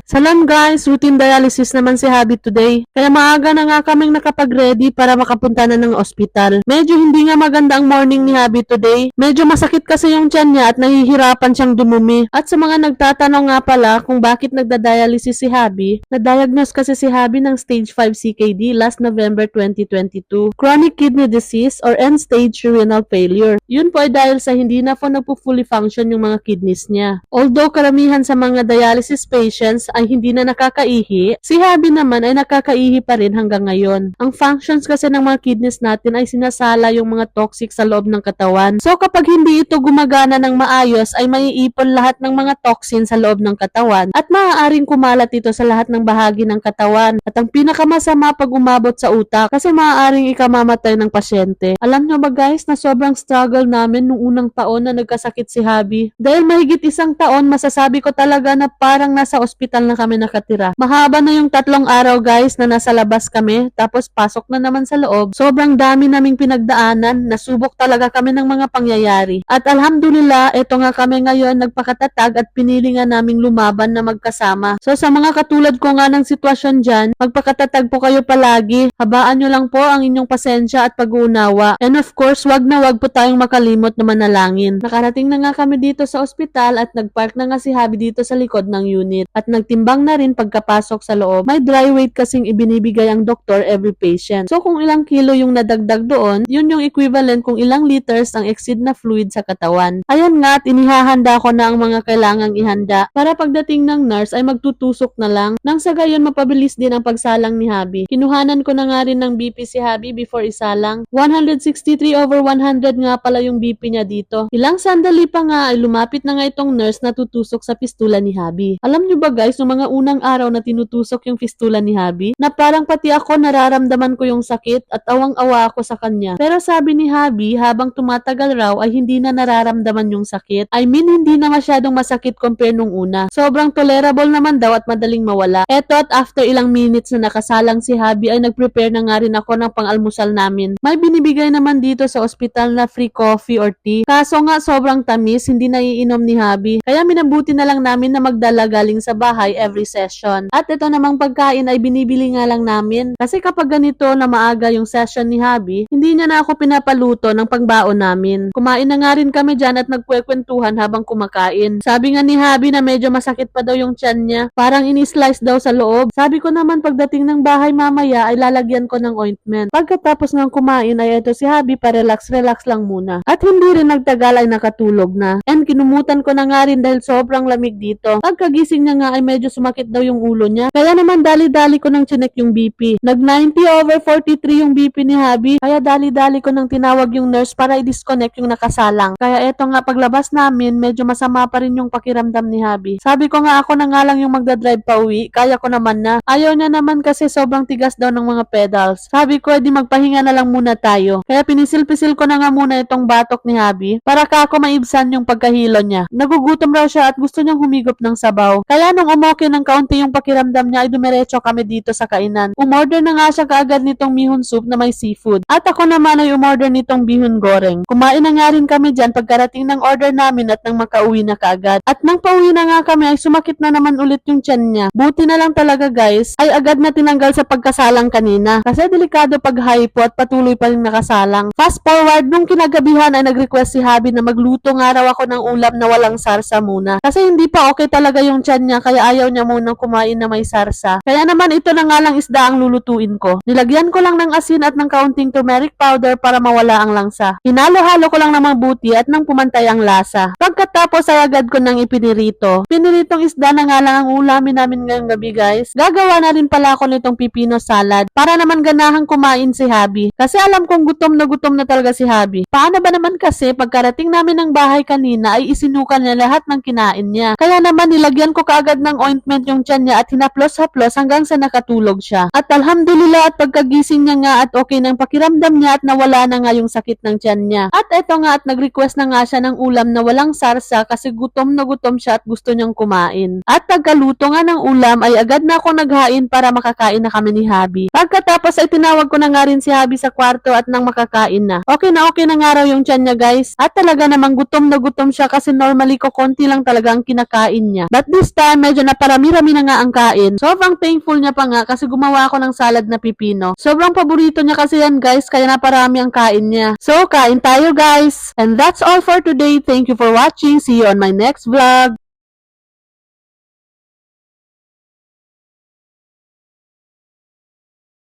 Salam guys, routine dialysis naman si Habi today. Kaya maaga na nga kaming nakapag-ready para makapunta na ng ospital. Medyo hindi nga maganda ang morning ni Habi today. Medyo masakit kasi yung tiyan niya at nahihirapan siyang dumumi. At sa mga nagtatanong nga pala kung bakit nagda-dialysis si Habi, na-diagnose kasi si Habi ng stage 5 CKD last November 2022. Chronic kidney disease or end-stage renal failure. Yun po ay dahil sa hindi na po nagpo-fully function yung mga kidneys niya. Although karamihan sa mga dialysis patients ay hindi na nakakaihi, si Habi naman ay nakakaihi pa rin hanggang ngayon. Ang functions kasi ng mga kidneys natin ay sinasala yung mga toxic sa loob ng katawan. So kapag hindi ito gumagana ng maayos ay maiipon lahat ng mga toxin sa loob ng katawan at maaaring kumalat ito sa lahat ng bahagi ng katawan. At ang pinakamasama pag umabot sa utak kasi maaaring ikamamatay ng pasyente. Alam nyo ba guys na sobrang struggle namin nung unang taon na nagkasakit si Habi? Dahil mahigit isang taon masasabi ko talaga na parang nasa ospital na kami nakatira. Mahaba na yung 3 araw guys na nasa labas kami, tapos pasok na naman sa loob. Sobrang dami naming pinagdaanan, nasubok talaga kami ng mga pangyayari. At alhamdulillah, eto nga kami ngayon nagpakatatag at pinili nga naming lumaban na magkasama. So sa mga katulad ko nga ng sitwasyon dyan, magpakatatag po kayo palagi. Habaan nyo lang po ang inyong pasensya at pag-uunawa. And of course, wag na wag po tayong makalimot na manalangin. Nakarating na nga kami dito sa ospital at nagpark na nga si Habi dito sa likod ng unit. At nagtimbang na rin pagkapasok sa loob. May dry weight kasing ibinibigay ang doktor every patient. So kung ilang kilo yung nadagdag doon, yun yung equivalent kung ilang liters ang exceed na fluid sa katawan. Ayan nga at inihahanda ko na ang mga kailangang ihanda para pagdating ng nurse ay magtutusok na lang nang sa gayon mapabilis din ang pagsalang ni Habi. Kinuhanan ko na nga rin ng BP si Habi before isalang. 163/100 nga pala yung BP niya dito. Ilang sandali pa nga ay lumapit na nga itong nurse na tutusok sa pistula ni Habi. Alam nyo ba guys, nung mga unang araw na tinutusok yung fistula ni Habi, na parang pati ako nararamdaman ko yung sakit at awang-awa ako sa kanya. Pero sabi ni Habi, habang tumatagal raw ay hindi na nararamdaman yung sakit. I mean, hindi na masyadong masakit compare nung una. Sobrang tolerable naman daw at madaling mawala. Eto at after ilang minutes na nakasalang si Habi ay nag-prepare na nga rin ako ng pang-almusal namin. May binibigay naman dito sa ospital na free coffee or tea. Kaso nga sobrang tamis, hindi naiinom ni Habi. Kaya minabuti na lang namin na magdala galing sa bahay every session. At ito namang pagkain ay binibili nga lang namin. Kasi kapag ganito na maaga yung session ni Habi, hindi niya na ako pinapaluto ng pangbaon namin. Kumain na nga rin kami dyan at nagkwekwentuhan habang kumakain. Sabi nga ni Habi na medyo masakit pa daw yung tiyan niya. Parang ini-slice daw sa loob. Sabi ko naman pagdating ng bahay mamaya ay lalagyan ko ng ointment. Pagkatapos ng kumain ay ito si Habi pa-relax lang muna. At hindi rin nagtagal ay nakatulog na. And kinumutan ko na nga rin dahil sobrang lamig dito. Pagkagising niya nga ay medyo sumakit daw yung ulo niya. Kaya naman dali-dali ko nang chinek yung BP. Nag 90/43 yung BP ni Habi. Kaya dali-dali ko nang tinawag yung nurse para i-disconnect yung nakasalang. Kaya eto nga paglabas namin, medyo masama pa rin yung pakiramdam ni Habi. Sabi ko nga ako na nga lang yung magdadrive pa uwi. Kaya ko naman na. Ayaw niya naman kasi sobrang tigas daw ng mga pedals. Sabi ko edi magpahinga na lang muna tayo. Kaya pinisil-pisil ko na nga muna itong batok ni Habi para kako maibsan yung pagkahilo niya. Nagugutom raw siya at gusto niyang humigop ng sabaw. Kaya nung umokay ng kaunti yung pakiramdam niya ay dumiretso kami dito sa kainan. Umorder na nga siya kaagad nitong mihon soup na may seafood. At ako naman ay umorder nitong bihon goreng. Kumain na nga rin kami dyan pagkarating ng order namin at nang makauwi na kaagad. At nang pauwi na nga kami ay sumakit na naman ulit yung tiyan niya. Buti na lang talaga guys ay agad na tinanggal sa pagkasalang kanina. Kasi delikado pag hypo at patuloy pa rin nakasalang. Fast forward, nung kinagabihan ay nag-request si Habi na magluto nga raw ako ng ulam na walang sarsa muna. Kasi hindi pa okay talaga yung tiyan niya kaya ayaw niya munang kumain na may sarsa. Kaya naman ito na nga lang isda ang lulutuin ko. Nilagyan ko lang ng asin at ng kaunting turmeric powder para mawala ang langsa. Hinalo-halo ko lang ng mabuti at nang pumantay ang lasa. Pagkatapos ay agad ko nang ipinirito. Piniritong isda na nga lang ang ulamin namin ngayong gabi guys. Gagawa na rin pala ako nitong pipino salad para naman ganahang kumain si Habi. Kasi alam kong gutom na talaga si Habi. Paano ba naman kasi pagkarating namin ng bahay kanina ay isinukan niya lahat ng kinain niya. Kaya naman nilagyan ko kaagad ng ointment yung tiyan niya at hinaplos-haplos hanggang sa nakatulog siya. At alhamdulillah at pagkagising niya nga at okay ng pakiramdam niya at nawala na nga yung sakit ng tiyan niya. At eto nga at nag-request na nga siya ng ulam na walang sarsa kasi gutom na gutom siya at gusto niyang kumain. At pagkaluto nga ng ulam ay agad na ako naghain para makakain na kami ni Habi. Pagkatapos ay tinawag ko na nga rin si Habi sa kwarto at nang makakain na. Okay na nga raw yung tiyan niya guys. At talaga namang gutom na gutom siya kasi normally ko konti lang talaga ang kinakain niya. But this time medyo parami-rami na nga ang kain. Sobrang thankful niya pa nga kasi gumawa ako ng salad na pipino. Sobrang paborito niya kasi yan guys, kaya naparami ang kain niya. So, kain tayo guys! And that's all for today. Thank you for watching. See you on my next vlog.